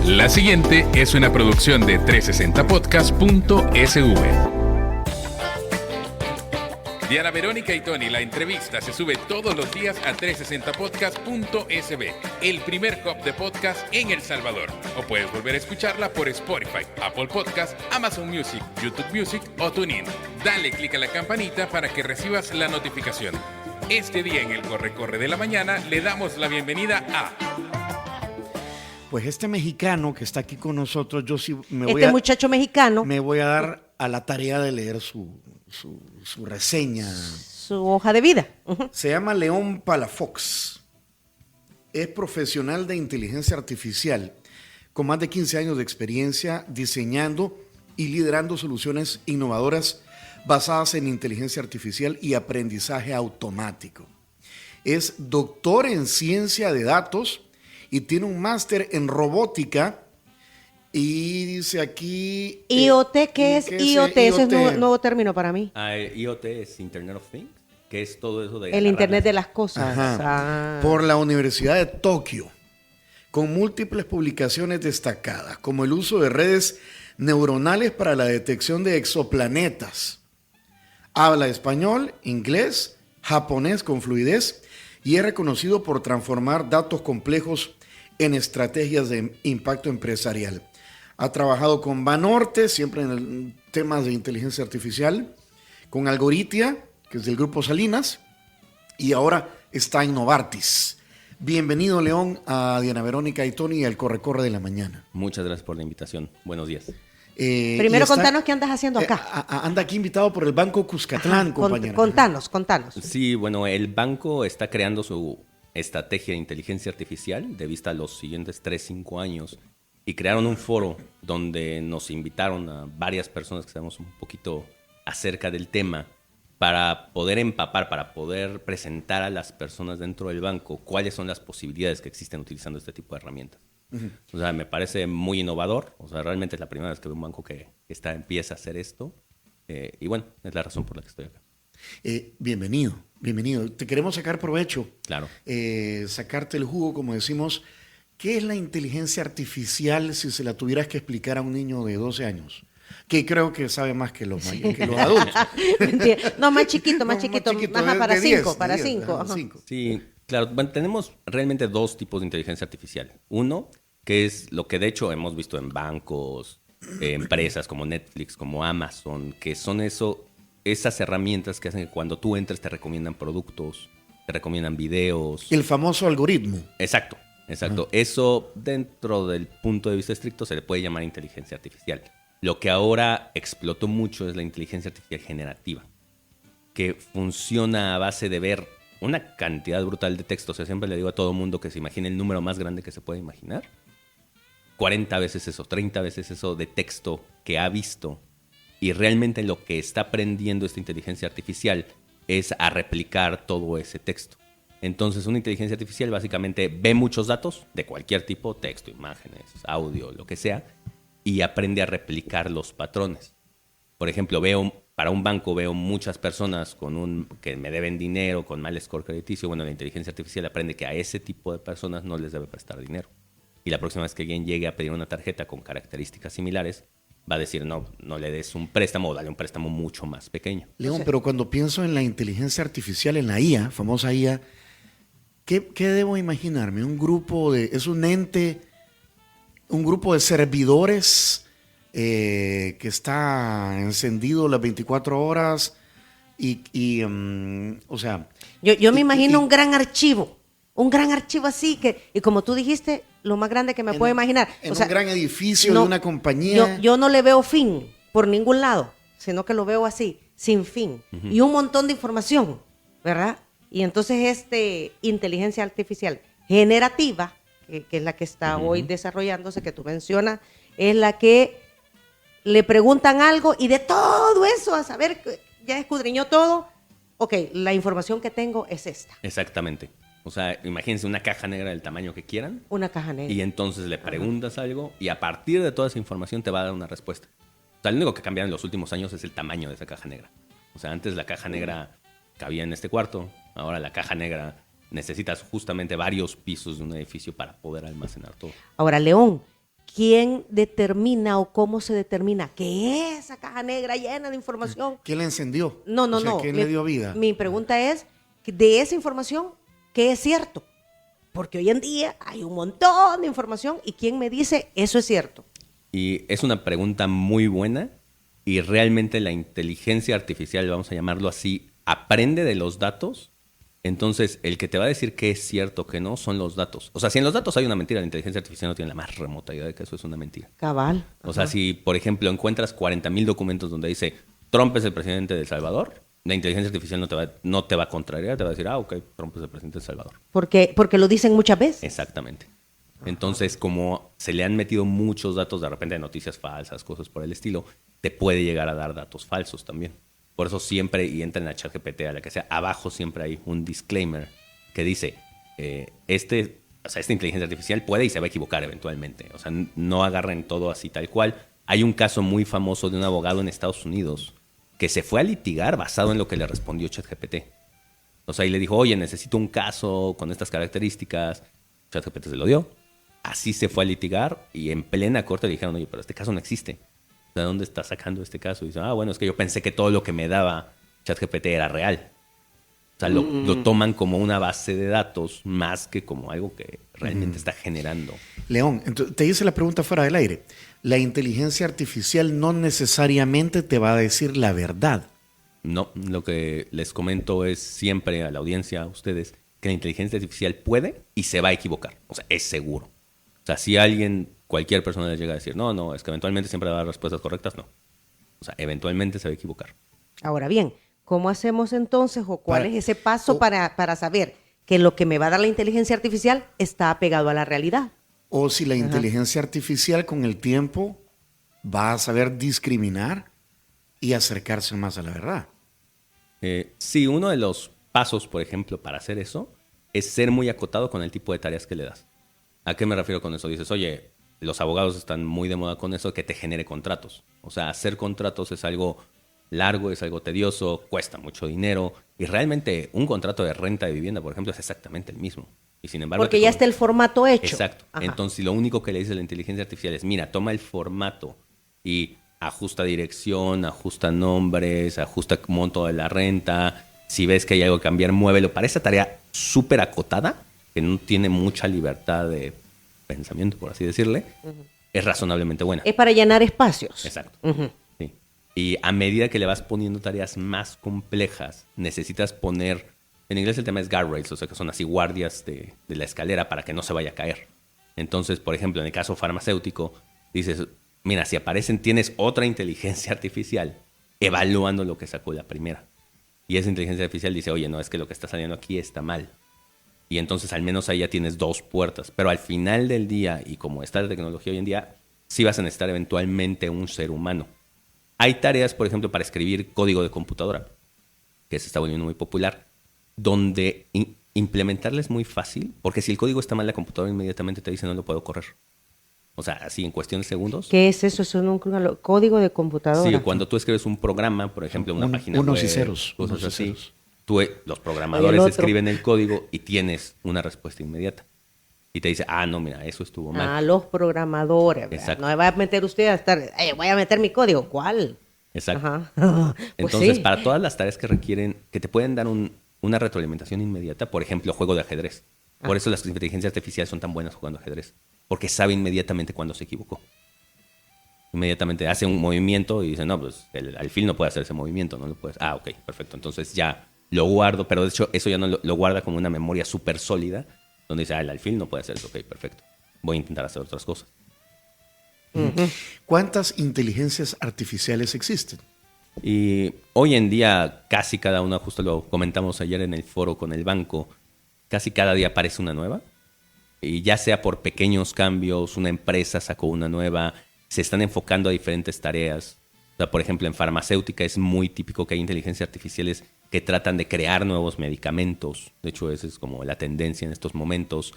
La siguiente es una producción de 360podcast.sv. Diana Verónica y Tony, la entrevista se sube todos los días a 360podcast.sv, el primer hub de podcast en El Salvador. O puedes volver a escucharla por Spotify, Apple Podcast, Amazon Music, YouTube Music o TuneIn. Dale clic a la campanita para que recibas la notificación. Este día en el Corre de la Mañana le damos la bienvenida a... Pues este mexicano que está aquí con nosotros, yo sí muchacho mexicano. Me voy a dar a la tarea de leer su reseña. Su hoja de vida. Uh-huh. Se llama León Palafox. Es profesional de inteligencia artificial con más de 15 años de experiencia diseñando y liderando soluciones innovadoras basadas en inteligencia artificial y aprendizaje automático. Es doctor en ciencia de datos y tiene un máster en robótica. Y dice aquí... IoT, ¿qué es IoT? Eso es un nuevo término para mí. IoT es Internet of Things, que es todo eso de... El Internet de las cosas. Por la Universidad de Tokio, con múltiples publicaciones destacadas, como el uso de redes neuronales para la detección de exoplanetas. Habla español, inglés, japonés con fluidez y es reconocido por transformar datos complejos en estrategias de impacto empresarial. Ha trabajado con Banorte, siempre en temas de inteligencia artificial, con Algoritia, que es del Grupo Salinas, y ahora está en Novartis. Bienvenido, León, a Diana Verónica y Tony y al Corre de la Mañana. Muchas gracias por la invitación. Buenos días. Primero contanos qué andas haciendo acá. Anda aquí invitado por el Banco Cuscatlán, compañero. Contanos. Sí, bueno, el banco está creando su estrategia de inteligencia artificial de vista a los siguientes 3-5 años y crearon un foro donde nos invitaron a varias personas que sabemos un poquito acerca del tema para poder empapar, para poder presentar a las personas dentro del banco cuáles son las posibilidades que existen utilizando este tipo de herramientas. Uh-huh. O sea, me parece muy innovador. O sea, realmente es la primera vez que veo un banco que empieza a hacer esto. Y bueno, es la razón por la que estoy acá. Bienvenido. Te queremos sacar provecho. Claro. Sacarte el jugo, como decimos. ¿Qué es la inteligencia artificial si se la tuvieras que explicar a un niño de 12 años? Que creo que sabe más que los adultos. No, más chiquito. Ajá, para 5. Sí, claro. Bueno, tenemos realmente dos tipos de inteligencia artificial. Uno, que es lo que de hecho hemos visto en bancos, empresas como Netflix, como Amazon, que son esas herramientas que hacen que cuando tú entres te recomiendan productos, te recomiendan videos. El famoso algoritmo. Exacto. Uh-huh. Eso, dentro del punto de vista estricto, se le puede llamar inteligencia artificial. Lo que ahora explotó mucho es la inteligencia artificial generativa, que funciona a base de ver una cantidad brutal de texto. O sea, siempre le digo a todo mundo que se imagine el número más grande que se puede imaginar. 40 veces eso, 30 veces eso de texto que ha visto. Y realmente lo que está aprendiendo esta inteligencia artificial es a replicar todo ese texto. Entonces, una inteligencia artificial básicamente ve muchos datos de cualquier tipo, texto, imágenes, audio, lo que sea, y aprende a replicar los patrones. Por ejemplo, para un banco veo muchas personas que me deben dinero, con mal score crediticio. Bueno, la inteligencia artificial aprende que a ese tipo de personas no les debe prestar dinero. Y la próxima vez que alguien llegue a pedir una tarjeta con características similares, va a decir, no le des un préstamo, dale un préstamo mucho más pequeño. León, pero cuando pienso en la inteligencia artificial, en la IA, famosa IA, ¿qué debo imaginarme? Es un ente, un grupo de servidores que está encendido las 24 horas o sea... Yo me imagino un gran archivo así, y como tú dijiste, lo más grande que me puedo imaginar. En un gran edificio de una compañía. Yo no le veo fin por ningún lado, sino que lo veo así, sin fin. Uh-huh. Y un montón de información, ¿verdad? Y entonces inteligencia artificial generativa, que es la que está hoy desarrollándose, que tú mencionas, es la que le preguntan algo y de todo eso, a saber, ya escudriñó todo, ok, la información que tengo es esta. Exactamente. O sea, imagínense una caja negra del tamaño que quieran. Una caja negra. Y entonces le preguntas algo y a partir de toda esa información te va a dar una respuesta. O sea, lo único que cambió en los últimos años es el tamaño de esa caja negra. O sea, antes la caja negra cabía en este cuarto, ahora la caja negra necesitas justamente varios pisos de un edificio para poder almacenar todo. Ahora, León, ¿quién determina o cómo se determina que esa caja negra llena de información? ¿Quién la encendió? No, O sea, ¿quién le dio vida? Mi pregunta es, de esa información, ¿qué es cierto? Porque hoy en día hay un montón de información y ¿quién me dice eso es cierto? Y es una pregunta muy buena y realmente la inteligencia artificial, vamos a llamarlo así, aprende de los datos. Entonces, el que te va a decir qué es cierto, qué no, son los datos. O sea, si en los datos hay una mentira, la inteligencia artificial no tiene la más remota idea de que eso es una mentira. Cabal. O sea, si, por ejemplo, encuentras 40,000 documentos donde dice Trump es el presidente de El Salvador, la inteligencia artificial no te va a contrariar, te va a decir, ok, Trump es el presidente de El Salvador. Porque lo dicen muchas veces. Exactamente. Entonces, como se le han metido muchos datos de repente de noticias falsas, cosas por el estilo, te puede llegar a dar datos falsos también. Por eso siempre, y entra en la ChatGPT, a la que sea, abajo siempre hay un disclaimer que dice, esta inteligencia artificial puede y se va a equivocar eventualmente. O sea, no agarren todo así tal cual. Hay un caso muy famoso de un abogado en Estados Unidos que se fue a litigar basado en lo que le respondió ChatGPT. O sea, y le dijo, oye, necesito un caso con estas características. ChatGPT se lo dio. Así se fue a litigar y en plena corte le dijeron, oye, pero este caso no existe. ¿De dónde está sacando este caso? Y dice, bueno, es que yo pensé que todo lo que me daba ChatGPT era real. O sea, lo toman como una base de datos más que como algo que realmente está generando. León, entonces, te hice la pregunta fuera del aire. La inteligencia artificial no necesariamente te va a decir la verdad. No, lo que les comento es siempre a la audiencia, a ustedes, que la inteligencia artificial puede y se va a equivocar. O sea, es seguro. O sea, si cualquier persona les llega a decir, no, es que eventualmente siempre va a dar respuestas correctas, no. O sea, eventualmente se va a equivocar. Ahora bien, ¿cómo hacemos entonces o cuál es ese paso para saber que lo que me va a dar la inteligencia artificial está apegado a la realidad? O si la inteligencia artificial con el tiempo va a saber discriminar y acercarse más a la verdad. Sí, uno de los pasos, por ejemplo, para hacer eso es ser muy acotado con el tipo de tareas que le das. ¿A qué me refiero con eso? Dices, oye, los abogados están muy de moda con eso, que te genere contratos. O sea, hacer contratos es algo largo, es algo tedioso, cuesta mucho dinero. Y realmente un contrato de renta de vivienda, por ejemplo, es exactamente el mismo. Y sin embargo, porque ya está el formato hecho. Exacto. Ajá. Entonces, lo único que le dice la inteligencia artificial es, mira, toma el formato y ajusta dirección, ajusta nombres, ajusta monto de la renta. Si ves que hay algo que cambiar, muévelo. Para esa tarea súper acotada, que no tiene mucha libertad de pensamiento, por así decirle, es razonablemente buena. Es para llenar espacios. Exacto. Sí. Y a medida que le vas poniendo tareas más complejas, necesitas poner, en inglés el tema es guardrails, o sea que son así guardias de la escalera para que no se vaya a caer. Entonces, por ejemplo, en el caso farmacéutico, dices, mira, si tienes otra inteligencia artificial evaluando lo que sacó la primera. Y esa inteligencia artificial dice, oye, no, es que lo que está saliendo aquí está mal. Y entonces al menos ahí ya tienes dos puertas. Pero al final del día, y como está la tecnología hoy en día, sí vas a necesitar eventualmente un ser humano. Hay tareas, por ejemplo, para escribir código de computadora, que se está volviendo muy popular, donde implementarla es muy fácil, porque si el código está mal, la computadora inmediatamente te dice no lo puedo correr. O sea, así en cuestión de segundos. ¿Qué es eso? ¿Es un código de computadora? Sí, cuando tú escribes un programa, por ejemplo, una página unos web, y ceros, cosas unos y así, ceros. Los programadores escriben el código y tienes una respuesta inmediata. Y te dice, no, mira, eso estuvo mal. Los programadores. Exacto. No me va a meter usted a estar, voy a meter mi código. ¿Cuál? Exacto. Ajá. Pues entonces, sí. para todas las tareas que requieren, que te pueden dar una retroalimentación inmediata, por ejemplo, juego de ajedrez. Por eso las inteligencias artificiales son tan buenas jugando ajedrez. Porque sabe inmediatamente cuando se equivocó. Inmediatamente hace un movimiento y dice, no, pues el alfil no puede hacer ese movimiento, no lo puedes. Ok, perfecto. Entonces ya lo guardo, pero de hecho eso ya no lo guarda como una memoria súper sólida, donde dice, el alfil no puede hacer eso. Ok, perfecto. Voy a intentar hacer otras cosas. ¿Cuántas inteligencias artificiales existen? Y hoy en día casi cada una, justo lo comentamos ayer en el foro con el banco, casi cada día aparece una nueva. Y ya sea por pequeños cambios, una empresa sacó una nueva, se están enfocando a diferentes tareas. O sea, por ejemplo, en farmacéutica es muy típico que hay inteligencias artificiales que tratan de crear nuevos medicamentos. De hecho, esa es como la tendencia en estos momentos.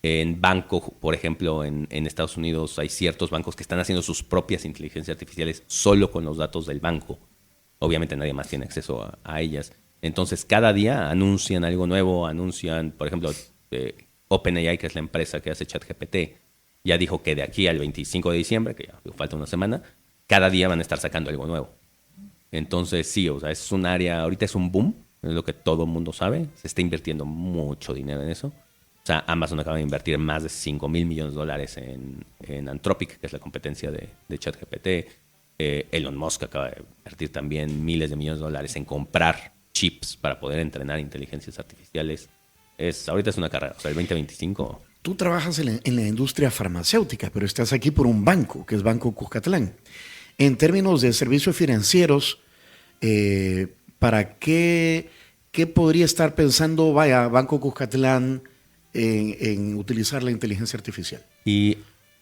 En banco, por ejemplo, en Estados Unidos hay ciertos bancos que están haciendo sus propias inteligencias artificiales solo con los datos del banco. Obviamente nadie más tiene acceso a ellas. Entonces, cada día anuncian algo nuevo, por ejemplo, OpenAI, que es la empresa que hace ChatGPT, ya dijo que de aquí al 25 de diciembre, que ya falta una semana, cada día van a estar sacando algo nuevo. Entonces, sí, o sea, es un área, ahorita es un boom, es lo que todo el mundo sabe, se está invirtiendo mucho dinero en eso. O sea, Amazon acaba de invertir más de $5,000 millones en Anthropic, que es la competencia de ChatGPT. Elon Musk acaba de invertir también miles de millones de dólares en comprar chips para poder entrenar inteligencias artificiales. Ahorita es una carrera, o sea, el 2025... Tú trabajas en la industria farmacéutica, pero estás aquí por un banco, que es Banco Cuscatlán. En términos de servicios financieros, ¿para qué podría estar pensando, Banco Cuscatlán en utilizar la inteligencia artificial? Y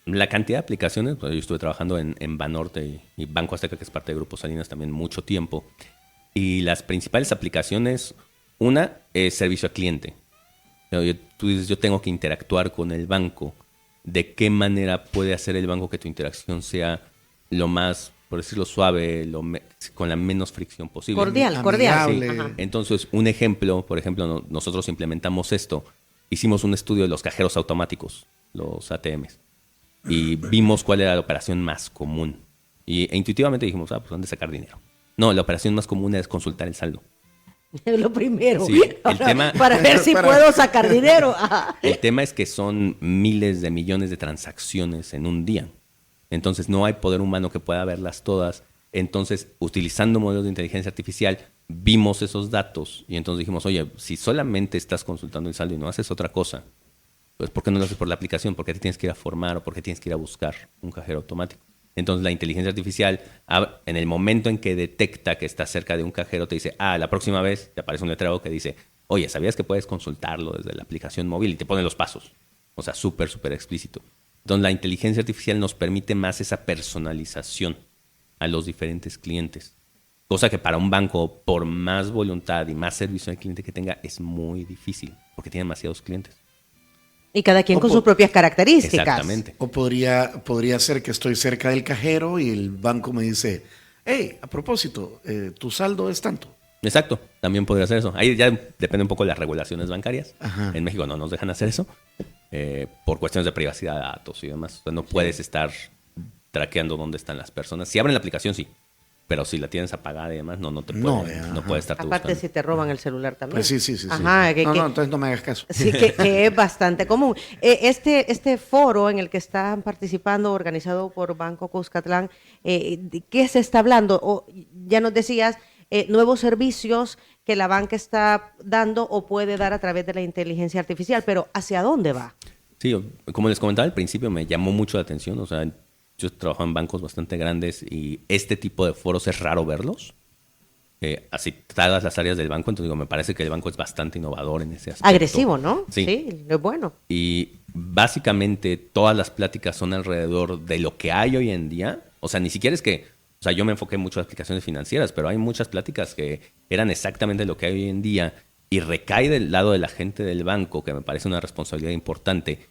la cantidad de aplicaciones, pues yo estuve trabajando en Banorte y Banco Azteca, que es parte de Grupo Salinas, también mucho tiempo. Y las principales aplicaciones, una es servicio al cliente. Tú dices, yo tengo que interactuar con el banco. ¿De qué manera puede hacer el banco que tu interacción sea lo más, por decirlo suave, con la menos fricción posible? Cordial. Amigable. Sí. Entonces, un ejemplo, por ejemplo, nosotros implementamos esto. Hicimos un estudio de los cajeros automáticos, los ATMs, y vimos cuál era la operación más común. E intuitivamente dijimos, pues ¿dónde sacar dinero? No, la operación más común es consultar el saldo. Lo primero. Sí, el tema... Para ver si puedo sacar dinero. Ajá. El tema es que son miles de millones de transacciones en un día. Entonces no hay poder humano que pueda verlas todas. Entonces, utilizando modelos de inteligencia artificial, vimos esos datos y entonces dijimos, oye, si solamente estás consultando el saldo y no haces otra cosa, pues ¿por qué no lo haces por la aplicación? ¿Por qué te tienes que ir a formar o por qué tienes que ir a buscar un cajero automático? Entonces la inteligencia artificial, en el momento en que detecta que estás cerca de un cajero, te dice, la próxima vez te aparece un letrero que dice, oye, ¿sabías que puedes consultarlo desde la aplicación móvil? Y te pone los pasos. O sea, súper, súper explícito. Entonces la inteligencia artificial nos permite más esa personalización a los diferentes clientes. Cosa que para un banco, por más voluntad y más servicio al cliente que tenga, es muy difícil, porque tiene demasiados clientes. Y cada quien con sus propias características. Exactamente. O podría ser que estoy cerca del cajero y el banco me dice, hey, a propósito, tu saldo es tanto. Exacto, también podría hacer eso. Ahí ya depende un poco de las regulaciones bancarias. Ajá. En México no nos dejan hacer eso por cuestiones de privacidad de datos y demás. O sea, no puedes estar traqueando dónde están las personas. Si abren la aplicación, sí. Pero si la tienes apagada y demás, no puedes estar Aparte, buscando. si te roban el celular también. Pues sí. Ajá, No, entonces no me hagas caso. Sí, que es bastante común. Este foro en el que están participando, organizado por Banco Cuscatlán, ¿de qué se está hablando? Ya nos decías, nuevos servicios que la banca está dando o puede dar a través de la inteligencia artificial, pero ¿hacia dónde va? Sí, como les comentaba al principio, me llamó mucho la atención. O sea, yo trabajo en bancos bastante grandes y este tipo de foros es raro verlos. Así todas las áreas del banco, entonces me parece que el banco es bastante innovador en ese aspecto. Agresivo, ¿no? Sí, es bueno. Y básicamente todas las pláticas son alrededor de lo que hay hoy en día. O sea, ni siquiera es que, o sea, yo me enfoqué mucho en aplicaciones financieras, pero hay muchas pláticas que eran exactamente lo que hay hoy en día y recae del lado de la gente del banco, que me parece una responsabilidad importante,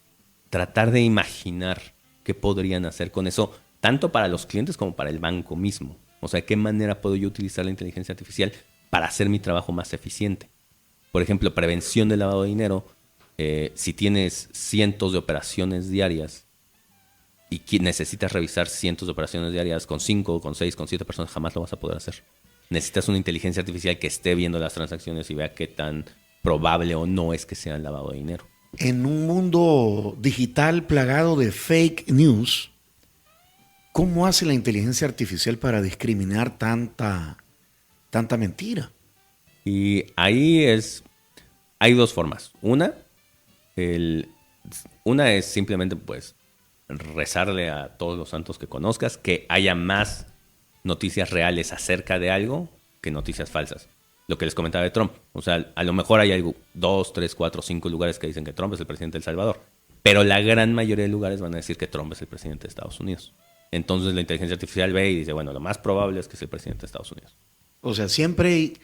tratar de imaginar qué podrían hacer con eso, tanto para los clientes como para el banco mismo. O sea, ¿qué manera puedo yo utilizar la inteligencia artificial para hacer mi trabajo más eficiente? Por ejemplo, prevención del lavado de dinero. Si tienes cientos de operaciones diarias y necesitas revisar cientos de operaciones diarias con 5, con 6, con 7 personas, jamás lo vas a poder hacer. Necesitas una inteligencia artificial que esté viendo las transacciones y vea qué tan probable o no es que sea el lavado de dinero. En un mundo digital plagado de fake news, ¿cómo hace la inteligencia artificial para discriminar tanta mentira? Y ahí hay dos formas. Una es simplemente pues rezarle a todos los santos que conozcas que haya más noticias reales acerca de algo que noticias falsas. Lo que les comentaba de Trump. O sea, a lo mejor hay 2, 3, 4, 5 lugares que dicen que Trump es el presidente de El Salvador. Pero la gran mayoría de lugares van a decir que Trump es el presidente de Estados Unidos. Entonces la inteligencia artificial ve y dice, bueno, lo más probable es que sea el presidente de Estados Unidos. O sea, siempre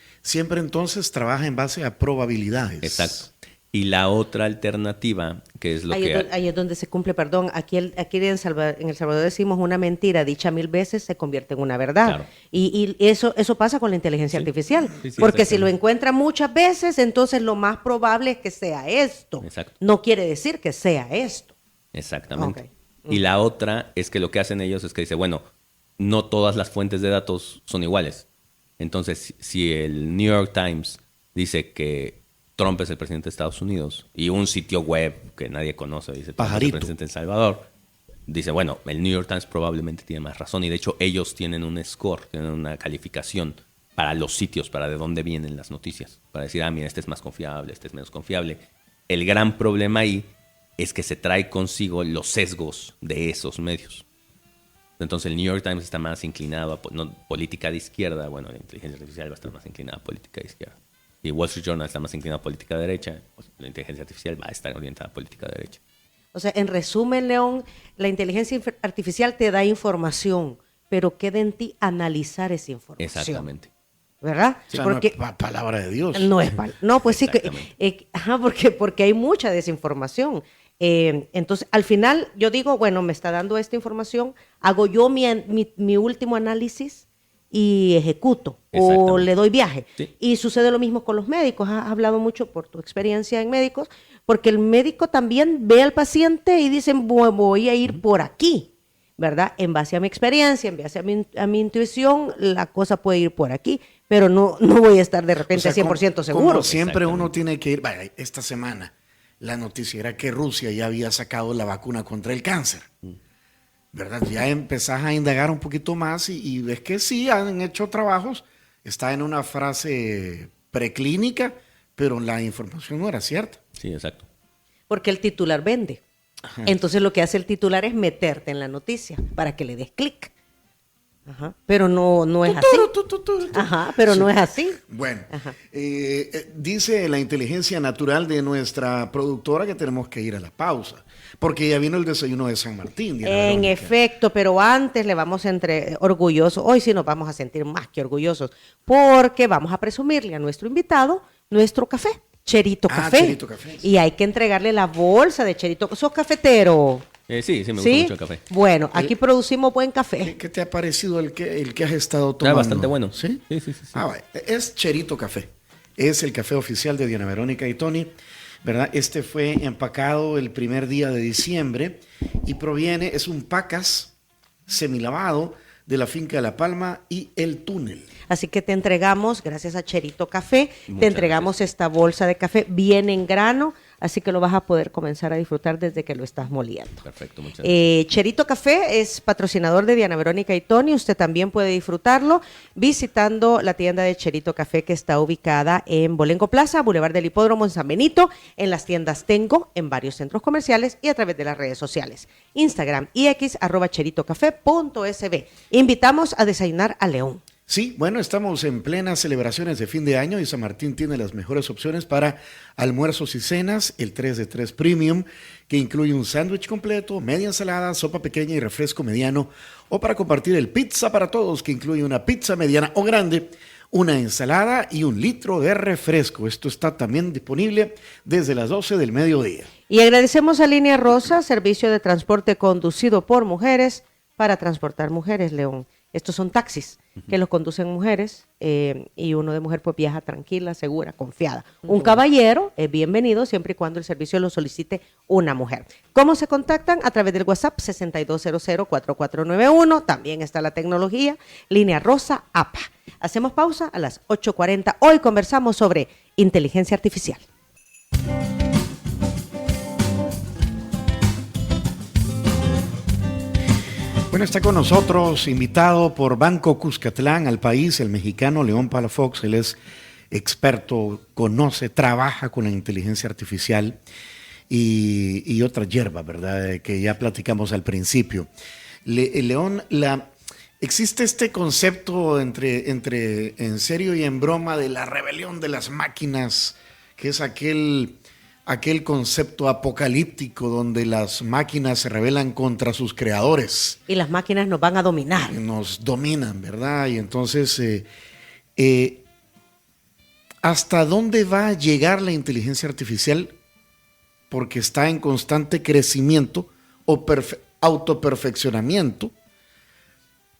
entonces trabaja en base a probabilidades. Exacto. Y la otra alternativa, que es lo Ahí es donde se cumple, perdón, aquí en El Salvador decimos una mentira dicha 1000 veces se convierte en una verdad. Claro. Y eso pasa con la inteligencia artificial. Sí, porque si lo encuentra muchas veces, entonces lo más probable es que sea esto. Exacto. No quiere decir que sea esto. Exactamente. Okay. Y la otra es que lo que hacen ellos es que dice, bueno, no todas las fuentes de datos son iguales. Entonces, si el New York Times dice que Trump es el presidente de Estados Unidos y un sitio web que nadie conoce dice Trump es el presidente de El Salvador, dice, bueno, el New York Times probablemente tiene más razón. Y de hecho, ellos tienen un score, tienen una calificación para los sitios, para de dónde vienen las noticias. Para decir, mira, este es más confiable, este es menos confiable. El gran problema ahí es que se trae consigo los sesgos de esos medios. Entonces el New York Times está más inclinado a política de izquierda. Bueno, la inteligencia artificial va a estar más inclinada a política de izquierda. Y Wall Street Journal está más inclinado a política de derecha. Pues la inteligencia artificial va a estar orientada a política de derecha. O sea, en resumen, León, la inteligencia artificial te da información, pero queda en ti analizar esa información. Exactamente. ¿Verdad? O sea, porque no es palabra de Dios. no es no, pues sí, porque hay mucha desinformación. Entonces, al final, yo digo, bueno, me está dando esta información, hago yo mi último análisis y ejecuto o le doy viaje. Sí. Y sucede lo mismo con los médicos. Has hablado mucho por tu experiencia en médicos, porque el médico también ve al paciente y dice, voy a ir por aquí, ¿verdad? En base a mi experiencia, en base a mi intuición, la cosa puede ir por aquí, pero no voy a estar de repente 100% seguro. Como siempre uno tiene que ir, vaya, esta semana la noticia era que Rusia ya había sacado la vacuna contra el cáncer, ¿verdad? Ya empezás a indagar un poquito más y ves que sí, han hecho trabajos, está en una fase preclínica, pero la información no era cierta. Sí, exacto. Porque el titular vende. Ajá. Entonces lo que hace el titular es meterte en la noticia para que le des clic. Ajá. Pero no es así. Ajá, pero sí. No es así. Bueno, dice la inteligencia natural de nuestra productora que tenemos que ir a la pausa, porque ya vino el desayuno de San Martín. En efecto, pero antes le vamos a orgullosos, hoy sí nos vamos a sentir más que orgullosos, porque vamos a presumirle a nuestro invitado nuestro café, Cherito Café. Cherito Café. Y hay que entregarle la bolsa de Cherito. ¿Sos cafetero? Sí, me gusta mucho el café. Bueno, aquí producimos buen café. ¿Qué te ha parecido el que has estado tomando? Bastante bueno. ¿Sí? Sí. Bueno, es Cherito Café. Es el café oficial de Diana Verónica y Tony, ¿verdad? Este fue empacado el primer día de diciembre y es un pacas semilavado de la finca de La Palma y El Túnel. Así que te entregamos, gracias a Cherito Café, te entregamos esta bolsa de café bien en grano, así que lo vas a poder comenzar a disfrutar desde que lo estás moliendo. Perfecto, muchas gracias. Cherito Café es patrocinador de Diana Verónica y Tony. Usted también puede disfrutarlo visitando la tienda de Cherito Café que está ubicada en Bolengo Plaza, Boulevard del Hipódromo en San Benito, en las tiendas Tengo, en varios centros comerciales y a través de las redes sociales. Instagram y X, @cheritocafé.sb. Invitamos a desayunar a León. Sí, bueno, estamos en plenas celebraciones de fin de año y San Martín tiene las mejores opciones para almuerzos y cenas, el 3 de 3 Premium, que incluye un sándwich completo, media ensalada, sopa pequeña y refresco mediano, o para compartir el pizza para todos, que incluye una pizza mediana o grande, una ensalada y 1 litro de refresco. Esto está también disponible desde las 12 del mediodía. Y agradecemos a Línea Rosa, servicio de transporte conducido por mujeres para transportar mujeres, León. Estos son taxis que los conducen mujeres y uno de mujer pues viaja tranquila, segura, confiada. Un caballero es bienvenido siempre y cuando el servicio lo solicite una mujer. ¿Cómo se contactan? A través del WhatsApp 6200-4491. También está la tecnología, Línea Rosa APA. Hacemos pausa a las 8:40. Hoy conversamos sobre inteligencia artificial. Bueno, está con nosotros, invitado por Banco Cuscatlán al país, el mexicano León Palafox. Él es experto, conoce, trabaja con la inteligencia artificial y otras hierbas, ¿verdad? Que ya platicamos al principio. León, existe este concepto entre en serio y en broma de la rebelión de las máquinas, que es aquel concepto apocalíptico donde las máquinas se rebelan contra sus creadores. Y las máquinas nos van a dominar. Nos dominan, ¿verdad? Y entonces, ¿hasta dónde va a llegar la inteligencia artificial? Porque está en constante crecimiento o autoperfeccionamiento.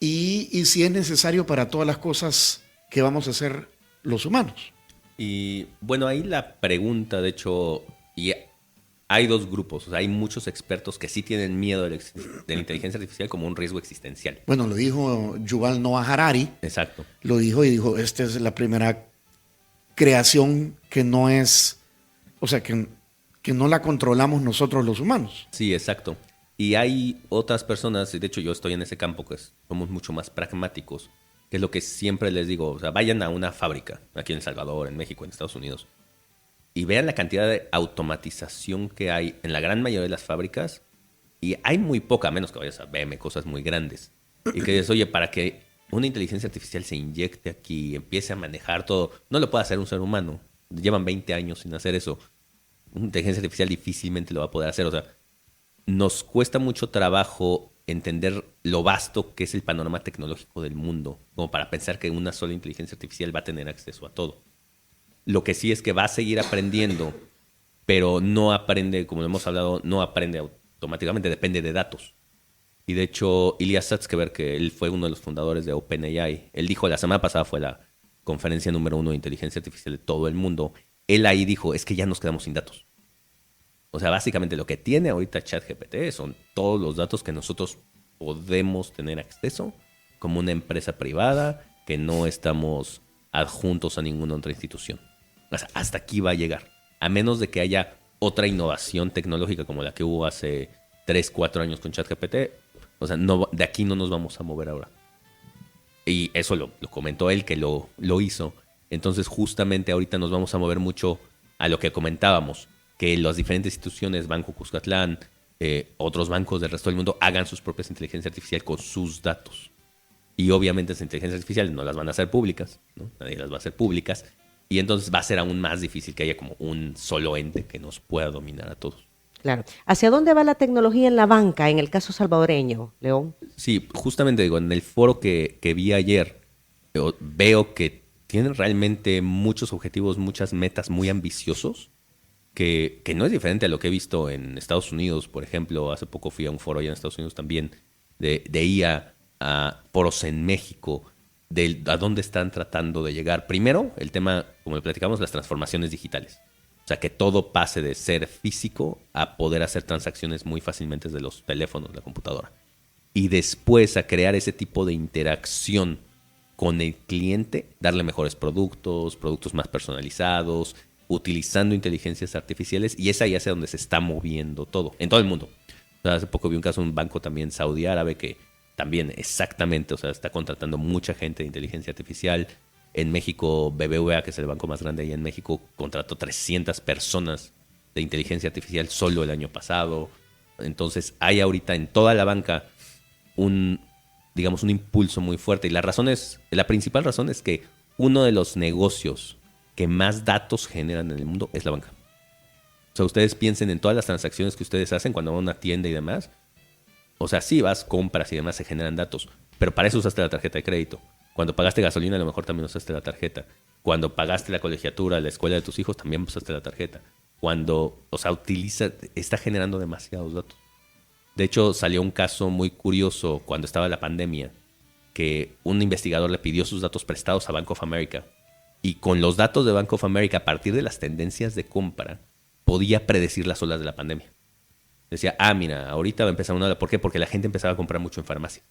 Y si es necesario para todas las cosas que vamos a hacer los humanos. Y bueno, ahí la pregunta, de hecho, y hay dos grupos. O sea, hay muchos expertos que sí tienen miedo de la inteligencia artificial como un riesgo existencial. Bueno, lo dijo Yuval Noah Harari. Exacto. Lo dijo y dijo, esta es la primera creación que no es, o sea, que no la controlamos nosotros los humanos. Sí, exacto. Y hay otras personas, y de hecho yo estoy en ese campo, que somos mucho más pragmáticos, que es lo que siempre les digo. O sea, vayan a una fábrica, aquí en El Salvador, en México, en Estados Unidos, y vean la cantidad de automatización que hay en la gran mayoría de las fábricas, y hay muy poca, a menos que vayas a BM, cosas muy grandes. Y que dices, oye, para que una inteligencia artificial se inyecte aquí y empiece a manejar todo, no lo puede hacer un ser humano. Llevan 20 años sin hacer eso. Una inteligencia artificial difícilmente lo va a poder hacer. O sea, nos cuesta mucho trabajo entender lo vasto que es el panorama tecnológico del mundo, como para pensar que una sola inteligencia artificial va a tener acceso a todo. Lo que sí es que va a seguir aprendiendo, pero no aprende, como hemos hablado, no aprende automáticamente, depende de datos. Y de hecho, Ilya Sutskever, que él fue uno de los fundadores de OpenAI, él dijo, la semana pasada fue la conferencia número 1 de inteligencia artificial de todo el mundo, él ahí dijo, es que ya nos quedamos sin datos. O sea, básicamente lo que tiene ahorita ChatGPT son todos los datos que nosotros podemos tener acceso como una empresa privada que no estamos adjuntos a ninguna otra institución. O sea, hasta aquí va a llegar. A menos de que haya otra innovación tecnológica como la que hubo hace 3, 4 años con ChatGPT. O sea, no, de aquí no nos vamos a mover ahora. Y eso lo comentó él, que lo hizo. Entonces, justamente ahorita nos vamos a mover mucho a lo que comentábamos, que las diferentes instituciones, Banco Cuscatlán, otros bancos del resto del mundo, hagan sus propias inteligencias artificiales con sus datos. Y obviamente esas inteligencias artificiales no las van a hacer públicas, ¿no? Nadie las va a hacer públicas. Y entonces va a ser aún más difícil que haya como un solo ente que nos pueda dominar a todos. Claro. ¿Hacia dónde va la tecnología en la banca, en el caso salvadoreño, León? Sí, justamente digo, en el foro que vi ayer, veo que tienen realmente muchos objetivos, muchas metas muy ambiciosos, que no es diferente a lo que he visto en Estados Unidos. Por ejemplo, hace poco fui a un foro allá en Estados Unidos también de IA, a foros en México, a dónde están tratando de llegar. Primero, el tema, como le platicamos, las transformaciones digitales. O sea, que todo pase de ser físico a poder hacer transacciones muy fácilmente desde los teléfonos, la computadora. Y después a crear ese tipo de interacción con el cliente, darle mejores productos más personalizados, utilizando inteligencias artificiales, y es ahí hacia donde se está moviendo todo, en todo el mundo. O sea, hace poco vi un caso de un banco también saudí árabe que también exactamente, o sea, está contratando mucha gente de inteligencia artificial. En México, BBVA, que es el banco más grande ahí en México, contrató 300 personas de inteligencia artificial solo el año pasado. Entonces, hay ahorita en toda la banca un impulso muy fuerte. Y la principal razón es que uno de los negocios que más datos generan en el mundo es la banca. O sea, ustedes piensen en todas las transacciones que ustedes hacen cuando van a una tienda y demás. O sea, sí vas, compras y demás, se generan datos. Pero para eso usaste la tarjeta de crédito. Cuando pagaste gasolina, a lo mejor también usaste la tarjeta. Cuando pagaste la colegiatura, la escuela de tus hijos, también usaste la tarjeta. Cuando, o sea, está generando demasiados datos. De hecho, salió un caso muy curioso cuando estaba la pandemia, que un investigador le pidió sus datos prestados a Bank of America. Y con los datos de Bank of America, a partir de las tendencias de compra, podía predecir las olas de la pandemia. Decía, mira, ahorita va a empezar una ola. ¿Por qué? Porque la gente empezaba a comprar mucho en farmacia.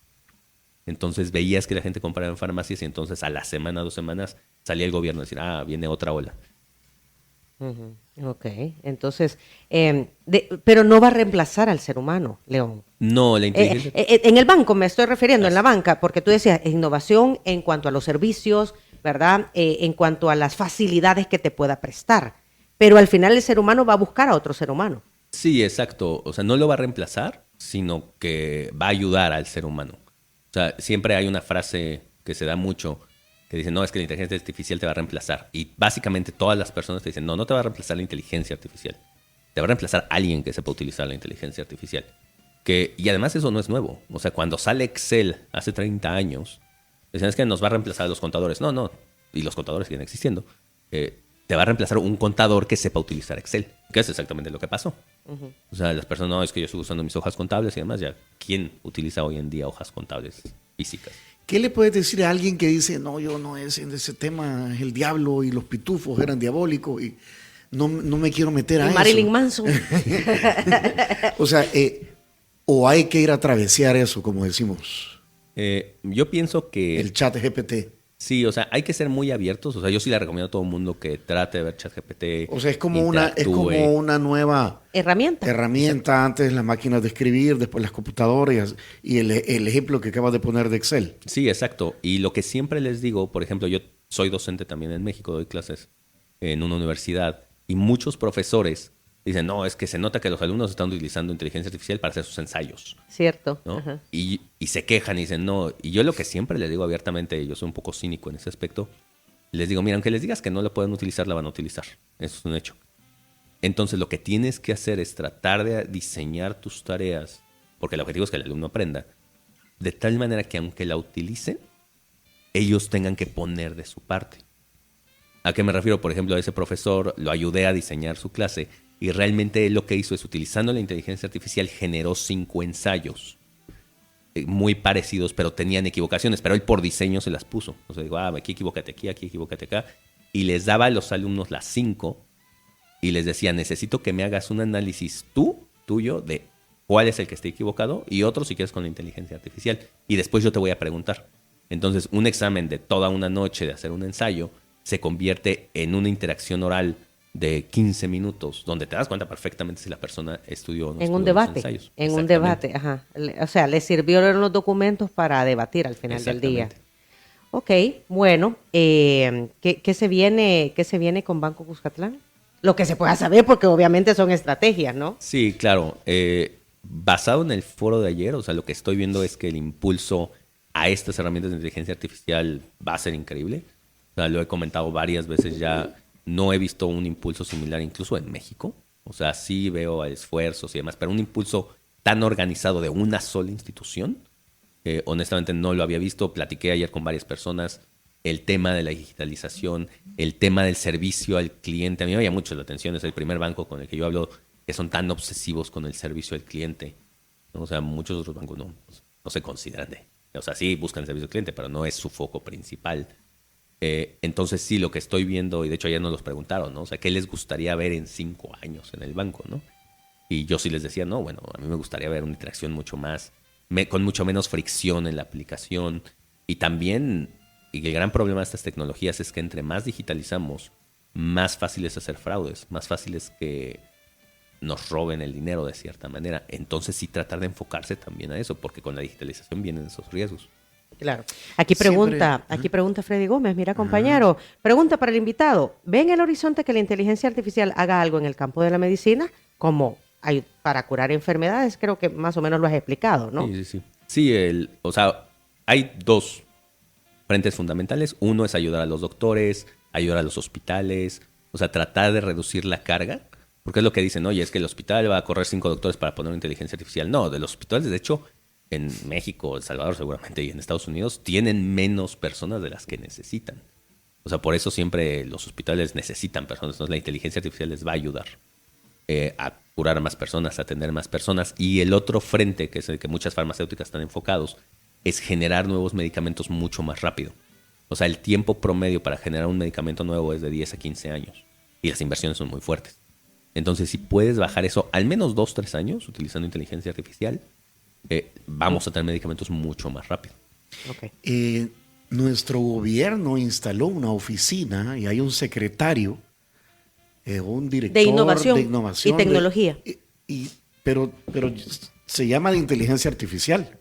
Entonces veías que la gente compraba en farmacias y entonces a la semana, 2 semanas, salía el gobierno a decir, viene otra ola. Ok, entonces, pero no va a reemplazar al ser humano, León. No, la inteligencia... en el banco me estoy refiriendo, en la banca, porque tú decías innovación en cuanto a los servicios, ¿verdad? En cuanto a las facilidades que te pueda prestar. Pero al final el ser humano va a buscar a otro ser humano. Sí, exacto. O sea, no lo va a reemplazar, sino que va a ayudar al ser humano. O sea, siempre hay una frase que se da mucho que dice, no, es que la inteligencia artificial te va a reemplazar. Y básicamente todas las personas te dicen, no te va a reemplazar la inteligencia artificial. Te va a reemplazar alguien que sepa utilizar la inteligencia artificial. Y además eso no es nuevo. O sea, cuando sale Excel hace 30 años, decían, es que nos va a reemplazar a los contadores. No, y los contadores siguen existiendo. Te va a reemplazar un contador que sepa utilizar Excel, que es exactamente lo que pasó. Uh-huh. O sea, las personas, no, es que yo estoy usando mis hojas contables y demás, ya, ¿quién utiliza hoy en día hojas contables físicas? ¿Qué le puedes decir a alguien que dice, no, yo no es en ese tema, el diablo y los pitufos eran diabólicos? Y no me quiero meter a Marilyn eso. Manson. O sea, o hay que ir a travesear eso, como decimos, Yo pienso que... el chat GPT. Sí, o sea, hay que ser muy abiertos. O sea, yo sí le recomiendo a todo el mundo que trate de ver ChatGPT. O sea, es como interactúe. una nueva Herramienta. Antes las máquinas de escribir, después las computadoras y el ejemplo que acabas de poner de Excel. Sí, exacto. Y lo que siempre les digo, por ejemplo, yo soy docente también en México, doy clases en una universidad y muchos profesores dicen, no, es que se nota que los alumnos están utilizando inteligencia artificial para hacer sus ensayos, Cierto. ¿no? Ajá. Y se quejan y dicen, no. Y yo lo que siempre les digo abiertamente, yo soy un poco cínico en ese aspecto, les digo, mira, aunque les digas que no la pueden utilizar, la van a utilizar. Eso es un hecho. Entonces, lo que tienes que hacer es tratar de diseñar tus tareas, porque el objetivo es que el alumno aprenda, de tal manera que aunque la utilicen, ellos tengan que poner de su parte. ¿A qué me refiero? Por ejemplo, a ese profesor lo ayudé a diseñar su clase y realmente él lo que hizo es, utilizando la inteligencia artificial, generó 5 ensayos muy parecidos, pero tenían equivocaciones, pero él por diseño se las puso. O sea, digo, aquí equivócate aquí equivócate acá. Y les daba a los alumnos las 5 y les decía, necesito que me hagas un análisis tuyo, de cuál es el que esté equivocado y otro si quieres con la inteligencia artificial. Y después yo te voy a preguntar. Entonces, un examen de toda una noche de hacer un ensayo se convierte en una interacción oral de 15 minutos, donde te das cuenta perfectamente si la persona estudió o no En un estudió los debate. ensayos. En un Exactamente. debate, ajá. O sea, le sirvieron los documentos para debatir al final del día. Exactamente. Ok, bueno, ¿qué se viene con Banco Cuscatlán? Lo que se pueda saber, porque obviamente son estrategias, ¿no? Sí, claro. Basado en el foro de ayer, o sea, lo que estoy viendo es que el impulso a estas herramientas de inteligencia artificial va a ser increíble. O sea, lo he comentado varias veces ya. No he visto un impulso similar incluso en México. O sea, sí veo esfuerzos y demás, pero un impulso tan organizado de una sola institución, honestamente no lo había visto. Platiqué ayer con varias personas. El tema de la digitalización, el tema del servicio al cliente. A mí me llama mucho la atención. Es el primer banco con el que yo hablo que son tan obsesivos con el servicio al cliente, ¿no? O sea, muchos otros bancos no se consideran o sea, sí buscan el servicio al cliente, pero no es su foco principal. Entonces sí, lo que estoy viendo, y de hecho ayer nos los preguntaron, ¿no? O sea, ¿qué les gustaría ver en 5 años en el banco, ¿no? Y yo sí les decía, no, bueno, a mí me gustaría ver una interacción mucho más, con mucho menos fricción en la aplicación. Y también, y el gran problema de estas tecnologías es que entre más digitalizamos, más fácil es hacer fraudes, más fácil es que nos roben el dinero de cierta manera. Entonces sí tratar de enfocarse también a eso, porque con la digitalización vienen esos riesgos. Claro. Aquí pregunta Freddy Gómez, mira compañero, pregunta para el invitado, ¿ven el horizonte que la inteligencia artificial haga algo en el campo de la medicina como para curar enfermedades? Creo que más o menos lo has explicado, ¿no? Sí. Sí, o sea, hay 2 frentes fundamentales. Uno es ayudar a los doctores, ayudar a los hospitales, o sea, tratar de reducir la carga, porque es lo que dicen, oye, es que el hospital va a correr 5 doctores para poner inteligencia artificial. No, de los hospitales, de hecho, en México, El Salvador seguramente y en Estados Unidos tienen menos personas de las que necesitan. O sea, por eso siempre los hospitales necesitan personas. Entonces la inteligencia artificial les va a ayudar a curar a más personas, a atender más personas. Y el otro frente, que es el que muchas farmacéuticas están enfocados, es generar nuevos medicamentos mucho más rápido. O sea, el tiempo promedio para generar un medicamento nuevo es de 10 a 15 años. Y las inversiones son muy fuertes. Entonces, si puedes bajar eso al menos 2-3 años utilizando inteligencia artificial, vamos a tener medicamentos mucho más rápido. Okay. Nuestro gobierno instaló una oficina y hay un secretario, un director de innovación y tecnología. Pero se llama de inteligencia artificial.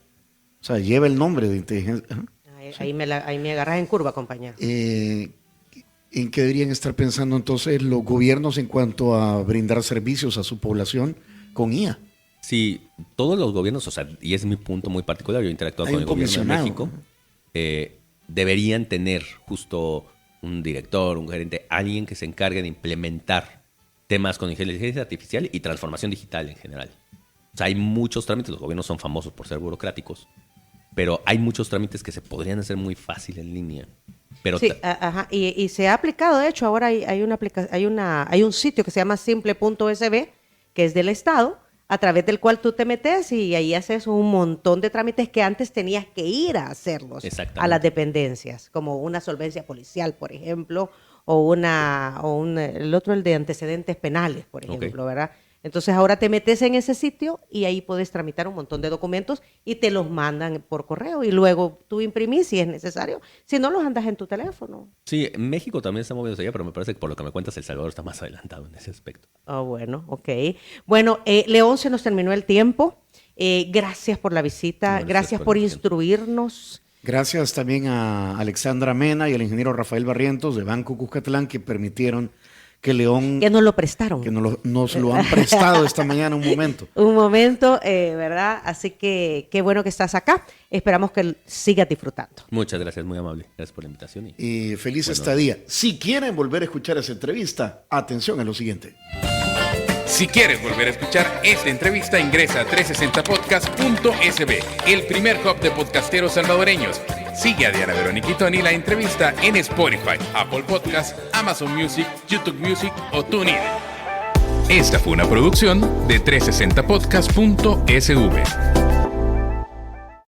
O sea, lleva el nombre de inteligencia. Ahí me agarras en curva, compañero. ¿En qué deberían estar pensando entonces los gobiernos en cuanto a brindar servicios a su población con IA? Sí, todos los gobiernos, o sea, y es mi punto muy particular, yo he interactuado con el gobierno de México, deberían tener justo un director, un gerente, alguien que se encargue de implementar temas con inteligencia artificial y transformación digital en general. O sea, hay muchos trámites, los gobiernos son famosos por ser burocráticos, pero hay muchos trámites que se podrían hacer muy fácil en línea. Pero sí, y se ha aplicado, de hecho, ahora hay un sitio que se llama simple.sb, que es del Estado, a través del cual tú te metes y ahí haces un montón de trámites que antes tenías que ir a hacerlos a las dependencias, como una solvencia policial, por ejemplo, el otro, el de antecedentes penales, por ejemplo, ¿verdad? Entonces ahora te metes en ese sitio y ahí puedes tramitar un montón de documentos y te los mandan por correo y luego tú imprimís si es necesario. Si no, los andas en tu teléfono. Sí, México también está moviéndose allá, pero me parece que por lo que me cuentas, El Salvador está más adelantado en ese aspecto. Bueno, ok. Bueno, León, se nos terminó el tiempo. Gracias por la visita, gracias por instruirnos. Gracias también a Alexandra Mena y al ingeniero Rafael Barrientos de Banco Cuscatlán que permitieron que León... Que nos lo prestaron. Que nos lo han prestado esta mañana un momento. Un momento, ¿verdad? Así que qué bueno que estás acá. Esperamos que sigas disfrutando. Muchas gracias, muy amable. Gracias por la invitación. Y feliz estadía. Si quieren volver a escuchar esa entrevista, atención a lo siguiente. Si quieres volver a escuchar esta entrevista, ingresa a 360podcast.sb, el primer hub de podcasteros salvadoreños. Sigue a Diana Verónica y Tony la entrevista en Spotify, Apple Podcasts, Amazon Music, YouTube Music o TuneIn. Esta fue una producción de 360podcast.sv.